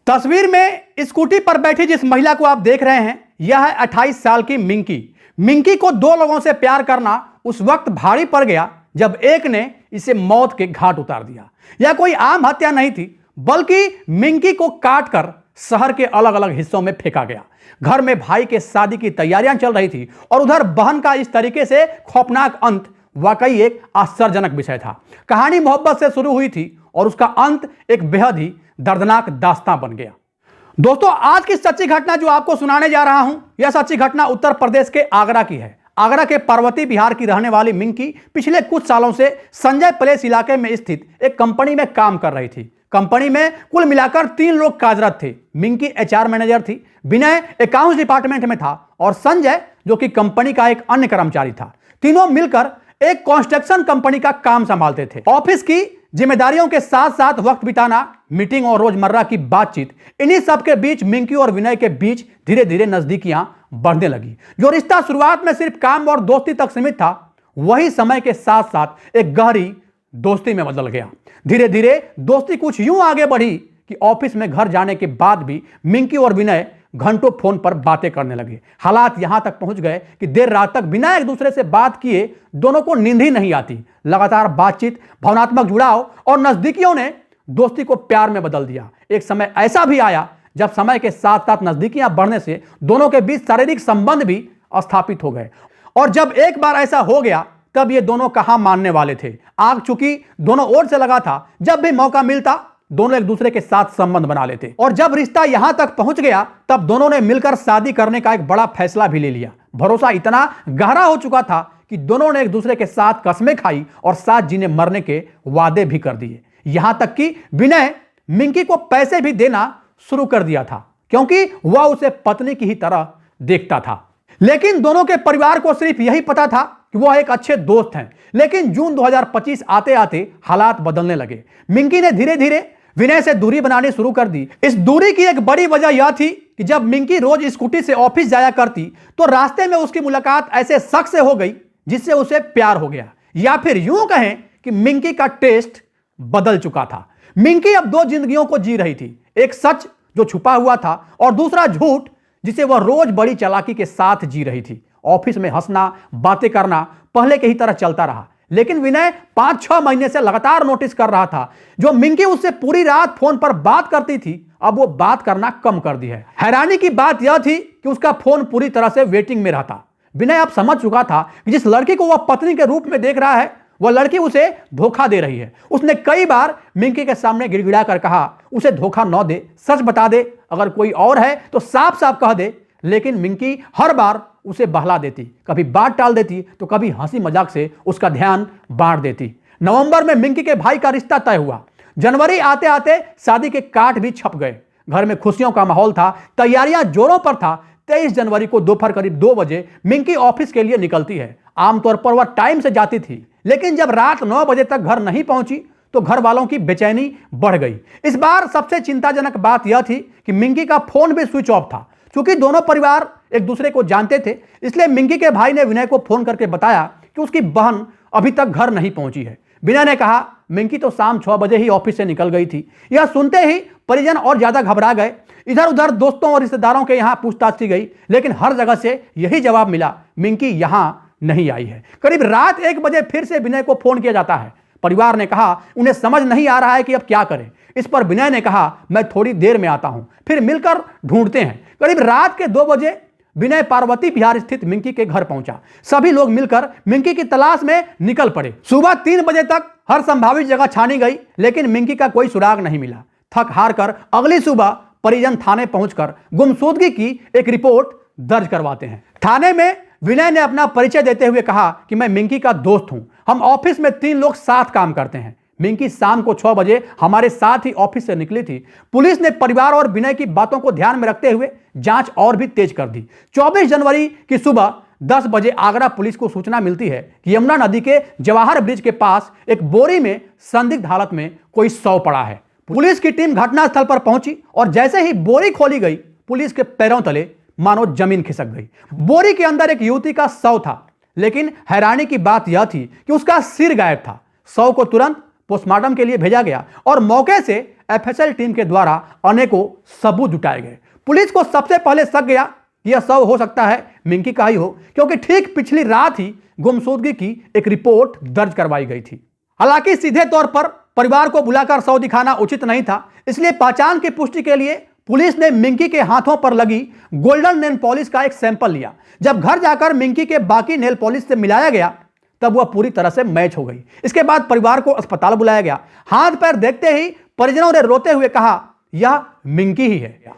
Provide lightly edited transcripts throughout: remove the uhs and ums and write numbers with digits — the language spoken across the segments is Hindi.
तस्वीर में स्कूटी पर बैठी जिस महिला को आप देख रहे हैं, यह है 28 साल की मिंकी। मिंकी को दो लोगों से प्यार करना उस वक्त भारी पड़ गया जब एक ने इसे मौत के घाट उतार दिया। यह कोई आम हत्या नहीं थी, बल्कि मिंकी को काटकर शहर के अलग अलग हिस्सों में फेंका गया। घर में भाई के शादी की तैयारियां चल रही थी और उधर बहन का इस तरीके से खौफनाक अंत वाकई एक आश्चर्यजनक विषय था। कहानी मोहब्बत से शुरू हुई थी और उसका अंत एक बेहद ही दर्दनाक दास्तां बन गया। दोस्तों, आज की सच्ची घटना जो आपको सुनाने जा रहा हूं, यह सच्ची घटना उत्तर प्रदेश के आगरा की है। आगरा के पार्वती बिहार की रहने वाली मिंकी पिछले कुछ सालों से संजय प्लेस इलाके में स्थित एक कंपनी में काम कर रही थी। कंपनी में कुल मिलाकर 3 लोग कार्यरत थे। मिंकी एचआर मैनेजर थी, विनय अकाउंट्स डिपार्टमेंट में था और संजय जो कि कंपनी का एक अन्य कर्मचारी था। तीनों मिलकर एक कंस्ट्रक्शन कंपनी का काम संभालते थे। ऑफिस की जिम्मेदारियों के साथ साथ वक्त बिताना, मीटिंग और रोजमर्रा की बातचीत, इन्हीं सब के बीच मिंकी और विनय के बीच धीरे धीरे नजदीकियां बढ़ने लगी। जो रिश्ता शुरुआत में सिर्फ काम और दोस्ती तक सीमित था, वही समय के साथ साथ एक गहरी दोस्ती में बदल गया। धीरे धीरे दोस्ती कुछ यूं आगे बढ़ी कि ऑफिस में घर जाने के बाद भी मिंकी और विनय घंटों फोन पर बातें करने लगे। हालात यहां तक पहुंच गए कि देर रात तक बिना एक दूसरे से बात किए दोनों को नींद ही नहीं आती। लगातार बातचीत, भावनात्मक जुड़ाव और नजदीकियों ने दोस्ती को प्यार में बदल दिया। एक समय ऐसा भी आया जब समय के साथ साथ नजदीकियां बढ़ने से दोनों के बीच शारीरिक संबंध भी स्थापित हो गए। और जब एक बार ऐसा हो गया तब ये दोनों कहां मानने वाले थे। आग चूंकि दोनों ओर से लगा था, जब भी मौका मिलता दोनों एक दूसरे के साथ संबंध बना लेते। और जब रिश्ता यहां तक पहुंच गया तब दोनों ने मिलकर शादी करने का एक बड़ा फैसला भी ले लिया। भरोसा इतना गहरा हो चुका था कि दोनों ने एक दूसरे के साथ कसमें खाई और साथ जीने मरने के वादे भी कर दिए। यहां तक कि विनय मिंकी को पैसे भी देना शुरू कर दिया था, क्योंकि वह उसे पत्नी की ही तरह देखता था। लेकिन दोनों के परिवार को सिर्फ यही पता था कि वह एक अच्छे दोस्त हैं। लेकिन जून 2025 आते आते हालात बदलने लगे। मिंकी ने धीरे धीरे विनय से दूरी बनानी शुरू कर दी। इस दूरी की एक बड़ी वजह यह थी कि जब मिंकी रोज स्कूटी से ऑफिस जाया करती तो रास्ते में उसकी मुलाकात ऐसे शख्स से हो गई जिससे उसे प्यार हो गया, या फिर यूं कहें कि मिंकी का टेस्ट बदल चुका था। मिंकी अब 2 जिंदगियों को जी रही थी, एक सच जो छुपा हुआ था और दूसरा झूठ जिसे वह रोज बड़ी चालाकी के साथ जी रही थी। ऑफिस में हंसना, बातें करना पहले की ही तरह चलता रहा, लेकिन विनय 5-6 महीने से लगातार नोटिस कर रहा था जो मिंकी उससे पूरी रात फोन पर बात करती थी, अब वो बात करना कम कर दी है। हैरानी की बात यह थी कि उसका फोन पूरी तरह से वेटिंग में रहता। विनय अब समझ चुका था कि जिस लड़की को वह पत्नी के रूप में देख रहा है, वह लड़की उसे धोखा दे रही है। उसने कई बार मिंकी के सामने गिड़गिड़ा कर कहा, उसे धोखा न दे, सच बता दे, अगर कोई और है तो साफ साफ कह दे। लेकिन मिंकी हर बार उसे बहला देती, कभी बात टाल देती तो कभी हंसी मजाक से उसका ध्यान बांट देती। नवंबर में मिंकी के भाई का रिश्ता तय हुआ। जनवरी आते आते शादी के कार्ड भी छप गए। घर में खुशियों का माहौल था, तैयारियां जोरों पर था। 23 जनवरी को दोपहर करीब 2 बजे मिंकी ऑफिस के लिए निकलती है। आमतौर पर वह टाइम से जाती थी, लेकिन जब रात 9 बजे तक घर नहीं पहुंची तो घर वालों की बेचैनी बढ़ गई। इस बार सबसे चिंताजनक बात यह थी कि मिंकी का फोन भी स्विच ऑफ था। क्योंकि दोनों परिवार एक दूसरे को जानते थे, इसलिए मिंकी के भाई ने विनय को फोन करके बताया कि उसकी बहन अभी तक घर नहीं पहुंची है। विनय ने कहा, मिंकी तो शाम 6 बजे ही ऑफिस से निकल गई थी। यह सुनते ही परिजन और ज्यादा घबरा गए। इधर उधर दोस्तों और रिश्तेदारों के यहां पूछताछ की गई, लेकिन हर जगह से यही जवाब मिला, मिंकी यहां नहीं आई है। करीब रात 1 बजे फिर से विनय को फोन किया जाता है। परिवार ने कहा उन्हें समझ नहीं आ रहा है कि अब क्या करें। इस पर विनय ने कहा, मैं थोड़ी देर में आता हूं, फिर मिलकर ढूंढते हैं। करीब रात के 2 बजे विनय पार्वती बिहार स्थित मिंकी के घर पहुंचा। सभी लोग मिलकर मिंकी की तलाश में निकल पड़े। सुबह 3 बजे तक हर संभावित जगह छानी गई, लेकिन मिंकी का कोई सुराग नहीं मिला। थक हार कर अगली सुबह परिजन थाने पहुंचकर गुमशुदगी की एक रिपोर्ट दर्ज करवाते हैं। थाने में विनय ने अपना परिचय देते हुए कहा कि मैं मिंकी का दोस्त हूं, हम ऑफिस में 3 लोग साथ काम करते हैं। मिंकी शाम को 6 बजे हमारे साथ ही ऑफिस से निकली थी। पुलिस ने परिवार और विनय की बातों को ध्यान में रखते हुए जांच और भी तेज कर दी। 24 जनवरी की सुबह 10 बजे आगरा पुलिस को सूचना मिलती है कि यमुना नदी के जवाहर ब्रिज के पास एक बोरी में संदिग्ध हालत में कोई शव पड़ा है। पुलिस की टीम घटनास्थल पर पहुंची और जैसे ही बोरी खोली गई, पुलिस के पैरों तले मानो जमीन खिसक गई। बोरी के अंदर एक युवती का शव था, लेकिन हैरानी की बात यह थी कि उसका सिर गायब था। शव को तुरंत पोस्टमार्टम के लिए भेजा गया और मौके से एफएसएल टीम के द्वारा अनेकों सबूत जुटाए गए। पुलिस को सबसे पहले शक गया कि यह शव हो सकता है मिंकी का ही हो, क्योंकि ठीक पिछली रात ही गुमशुदगी की एक रिपोर्ट दर्ज करवाई गई थी। हालांकि सीधे तौर पर परिवार को बुलाकर शव दिखाना उचित नहीं था, इसलिए पहचान की पुष्टि के लिए पुलिस ने मिंकी के हाथों पर लगी गोल्डन नेल पॉलिश का एक सैंपल लिया। जब घर जाकर मिंकी के बाकी नेल पॉलिश से मिलाया गया तब वह पूरी तरह से मैच हो गई। इसके बाद परिवार को अस्पताल बुलाया गया। हाथ पैर देखते ही परिजनों ने रोते हुए कहा, यह मिंकी ही है।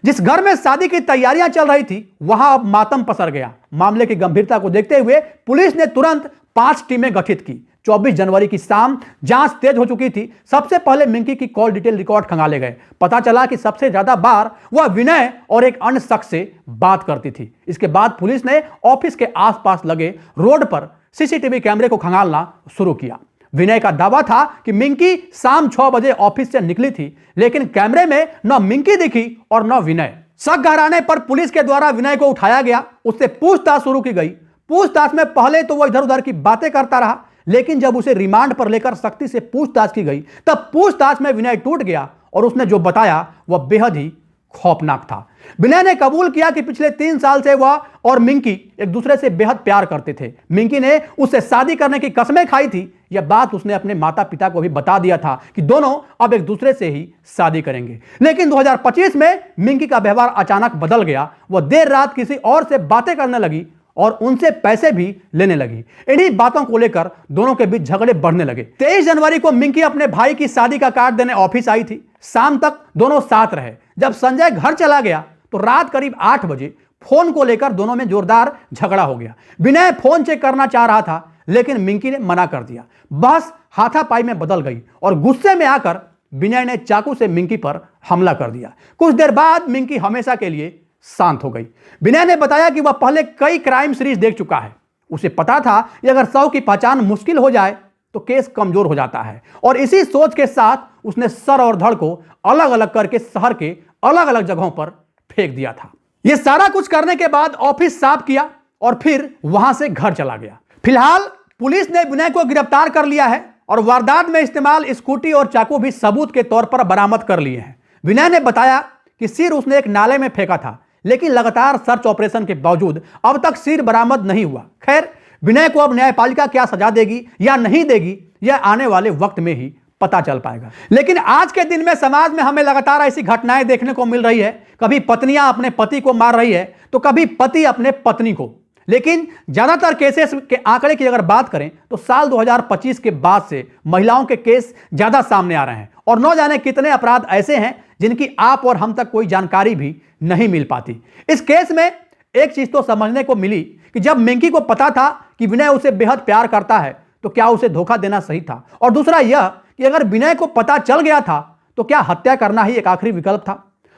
जिस घर में शादी की तैयारियां चल रही थी वहां अब मातम पसर गया। मामले की गंभीरता को देखते हुए पुलिस ने तुरंत 5 टीमें गठित की। 24 जनवरी की शाम जांच तेज हो चुकी थी। सबसे पहले मिंकी की कॉल डिटेल रिकॉर्ड खंगाले गए। पता चला कि सबसे ज्यादा बार वह विनय और एक अन्य शख्स से बात करती थी। इसके बाद पुलिस ने ऑफिस के आसपास लगे रोड पर सीसीटीवी कैमरे को खंगालना शुरू किया। विनय का दावा था कि मिंकी शाम 6 बजे ऑफिस से निकली थी, लेकिन कैमरे में न मिंकी दिखी और न विनय। शक गहराने पर पुलिस के द्वारा विनय को उठाया गया, उससे पूछताछ शुरू की गई। पूछताछ में पहले तो वह इधर उधर की बातें करता रहा, लेकिन जब उसे रिमांड पर लेकर सख्ती से पूछताछ की गई तब पूछताछ में विनय टूट गया और उसने जो बताया वह बेहद ही खौफनाक था। विनय ने कबूल किया कि पिछले 3 साल से वह और मिंकी एक दूसरे से बेहद प्यार करते थे। मिंकी ने उससे शादी करने की कसमें खाई थी। यह बात उसने अपने माता पिता को भी बता दिया था कि दोनों अब एक दूसरे से ही शादी करेंगे। लेकिन 2025 में मिंकी का व्यवहार अचानक बदल गया। वह देर रात किसी और से बातें करने लगी और उनसे पैसे भी लेने लगी। इन्हीं बातों को लेकर दोनों के बीच झगड़े बढ़ने लगे। 23 जनवरी को मिंकी अपने भाई की शादी का कार्ड देने ऑफिस आई थी। शाम तक दोनों साथ रहे। जब संजय घर चला गया तो रात करीब 8 बजे फोन को लेकर दोनों में जोरदार झगड़ा हो गया। विनय फोन चेक करना चाह रहा था, लेकिन मिंकी ने मना कर दिया। बहस हाथापाई में बदल गई और गुस्से में आकर विनय ने चाकू से मिंकी पर हमला कर दिया। कुछ देर बाद मिंकी हमेशा के लिए शांत हो गई। विनय ने बताया कि वह पहले कई क्राइम सीरीज देख चुका है। उसे पता था कि अगर शव की पहचान मुश्किल हो जाए तो केस कमजोर हो जाता है, और इसी सोच के साथ उसने सर और धड़ को अलग अलग करके शहर के अलग अलग जगहों पर फेंक दिया था। यह सारा कुछ करने के बाद ऑफिस साफ किया और फिर वहां से घर चला गया। फिलहाल पुलिस ने विनय को गिरफ्तार कर लिया है और वारदात में इस्तेमाल स्कूटी और चाकू भी सबूत के तौर पर बरामद कर लिए हैं। विनय ने बताया कि सिर उसने एक नाले में फेंका था, लेकिन लगातार सर्च ऑपरेशन के बावजूद अब तक सिर बरामद नहीं हुआ। खैर, विनय को अब न्यायपालिका क्या सजा देगी या नहीं देगी, यह आने वाले वक्त में ही पता चल पाएगा। लेकिन आज के दिन में समाज में हमें लगातार ऐसी घटनाएं देखने को मिल रही है। कभी पत्नियां अपने पति को मार रही है तो कभी पति अपने पत्नी को। लेकिन ज्यादातर केसेस के आंकड़े की अगर बात करें तो साल 2025 के बाद से महिलाओं के केस ज्यादा सामने आ रहे हैं, और न जाने कितने अपराध ऐसे हैं जिनकी आप और हम तक कोई जानकारी भी नहीं मिल पाती। इस केस में एक चीज तो समझने को मिली कि जब मिंकी को पता था कि विनय उसे बेहद प्यार करता है तो क्या उसे धोखा देना सही था, और दूसरा यह कि अगर विनय को पता चल गया था तो क्या हत्या करना ही एक आखिरी विकल्प था।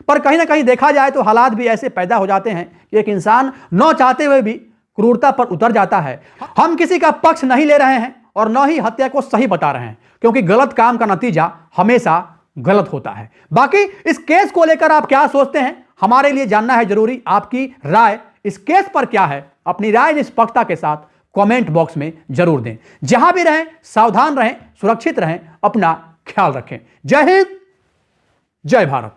पर कहीं ना कहीं देखा जाए तो हालात भी ऐसे पैदा हो जाते हैं कि एक इंसान न चाहते हुए भी क्रूरता पर उतर जाता है। हम किसी का पक्ष नहीं ले रहे हैं और न ही हत्या को सही बता रहे हैं, क्योंकि गलत काम का नतीजा हमेशा गलत होता है। बाकी इस केस को लेकर आप क्या सोचते हैं, हमारे लिए जानना है जरूरी। आपकी राय इस केस पर क्या है, अपनी राय निष्पक्षता के साथ कमेंट बॉक्स में जरूर दें। जहां भी रहें सावधान रहें, सुरक्षित रहें, अपना ख्याल रखें। जय हिंद, जय भारत।